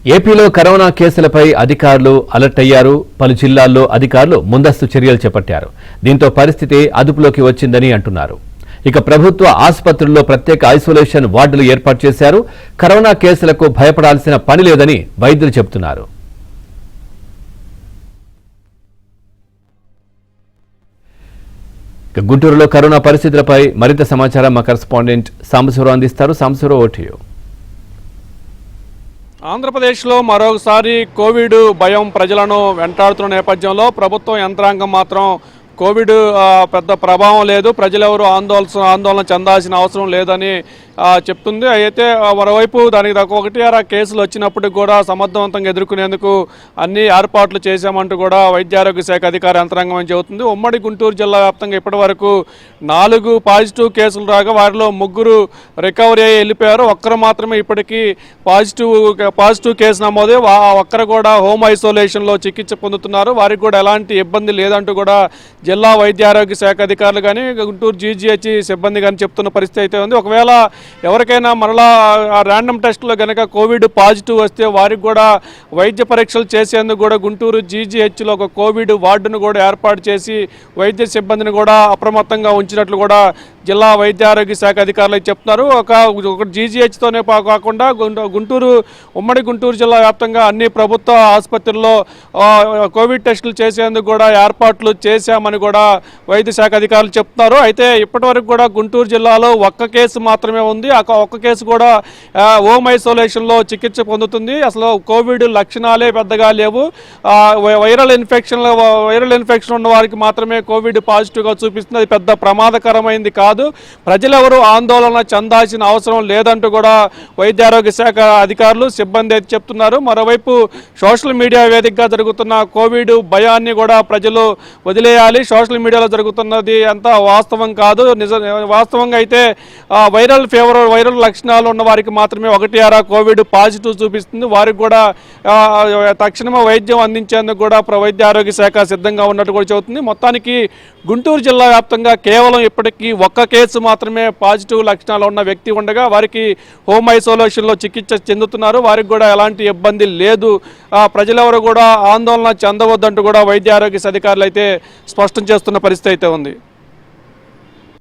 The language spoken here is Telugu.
ఏపీలో కరోనా కేసులపై అధికారులు అలర్ట్ అయ్యారు. పలు జిల్లాల్లో అధికారులు ముందస్తు చర్యలు చేపట్టారు. దీంతో పరిస్థితి అదుపులోకి వచ్చిందని అంటున్నారు. ఇక ప్రభుత్వ ఆసుపత్రుల్లో ప్రత్యేక ఐసోలేషన్ వార్డులు ఏర్పాటు చేశారు. కరోనా కేసులకు భయపడాల్సిన పని లేదని వైద్యులు చెబుతున్నారు. గుంటూరులో కరోనా పరిస్థితులపై మరింత సమాచారం మా కరెస్పాండెంట్ సాంబశివరావు అందిస్తారు. Sambasivarao, vote you. ఆంధ్రప్రదేశ్లో మరోసారి కోవిడ్ భయం ప్రజలను వెంటాడుతున్న నేపథ్యంలో ప్రభుత్వ యంత్రాంగం మాత్రం కోవిడ్ పెద్ద ప్రభావం లేదు, ప్రజలెవరూ ఆందోళన చెందాల్సిన అవసరం లేదని చెప్తుంది. అయితే మరోవైపు దానికి ఒకటి కేసులు వచ్చినప్పటికి కూడా సమర్థవంతంగా ఎదుర్కొనేందుకు అన్ని ఏర్పాట్లు చేశామంటూ కూడా వైద్య ఆరోగ్య శాఖ అధికార యంత్రాంగం అని చెబుతుంది. ఉమ్మడి గుంటూరు జిల్లా వ్యాప్తంగా ఇప్పటి వరకు 4 పాజిటివ్ కేసులు రాగా వారిలో 3 రికవరీ అయ్యి వెళ్ళిపోయారు. ఒక్కరు మాత్రమే ఇప్పటికీ పాజిటివ్ కేసు నమోదే. ఒక్కరు కూడా హోమ్ ఐసోలేషన్లో చికిత్స పొందుతున్నారు. వారికి కూడా ఎలాంటి ఇబ్బంది లేదంటూ కూడా జిల్లా వైద్య ఆరోగ్య శాఖ అధికారులు కానీ గుంటూరు జీజీహెచ్ సిబ్బంది కానీ చెప్తున్న పరిస్థితి అయితే ఉంది. ఒకవేళ ఎవరికైనా మరలా ర్యాండమ్ టెస్ట్లో కనుక కోవిడ్ పాజిటివ్ వస్తే వారికి కూడా వైద్య పరీక్షలు చేసేందుకు కూడా గుంటూరు జీజీహెచ్లో ఒక కోవిడ్ వార్డును కూడా ఏర్పాటు చేసి వైద్య సిబ్బందిని కూడా అప్రమత్తంగా ఉంచినట్లు కూడా జిల్లా వైద్య ఆరోగ్య శాఖ అధికారులు చెప్తున్నారు. ఒక జీజీహెచ్తోనే కాకుండా ఉమ్మడి గుంటూరు జిల్లా వ్యాప్తంగా అన్ని ప్రభుత్వ ఆసుపత్రుల్లో కోవిడ్ టెస్టులు చేసేందుకు కూడా ఏర్పాట్లు చేశామని కూడా వైద్య శాఖ అధికారులు చెప్తున్నారు. అయితే ఇప్పటివరకు కూడా గుంటూరు జిల్లాలో ఒక్క కేసు మాత్రమే ఉంది. ఒక్క కేసు కూడా హోమ్ ఐసోలేషన్లో చికిత్స పొందుతుంది. అసలు కోవిడ్ లక్షణాలే పెద్దగా లేవు. వైరల్ ఇన్ఫెక్షన్ ఉన్న వారికి మాత్రమే కోవిడ్ పాజిటివ్గా చూపిస్తుంది. అది పెద్ద ప్రమాదకరమైంది కాదు, ప్రజలెవరూ ఆందోళన చెందాల్సిన అవసరం లేదంటూ కూడా వైద్య ఆరోగ్య శాఖ అధికారులు సిబ్బంది అయితే చెప్తున్నారు. మరోవైపు సోషల్ మీడియా వేదికగా జరుగుతున్న కోవిడ్ భయాన్ని కూడా ప్రజలు వదిలేయాలి. సోషల్ మీడియాలో జరుగుతున్నది అంతా వాస్తవం కాదు. వాస్తవంగా అయితే వైరల్ లక్షణాలు ఉన్న వారికి మాత్రమే 1 కోవిడ్ పాజిటివ్ చూపిస్తుంది. వారికి కూడా తక్షణమే వైద్యం అందించేందుకు కూడా వైద్య ఆరోగ్య శాఖ సిద్ధంగా ఉన్నట్టు కూడా చెబుతుంది. మొత్తానికి గుంటూరు జిల్లా వ్యాప్తంగా కేవలం ఇప్పటికీ ఒక్క కేసు మాత్రమే పాజిటివ్ లక్షణాలు ఉన్న వ్యక్తి ఉండగా వారికి హోమ్ ఐసోలేషన్లో చికిత్స చెందుతున్నారు. వారికి కూడా ఎలాంటి ఇబ్బంది లేదు. ప్రజలెవరు కూడా ఆందోళన చెందవద్దంటూ కూడా వైద్య ఆరోగ్య అధికారులు అయితే స్పష్టం చేస్తున్న పరిస్థితి అయితే ఉంది.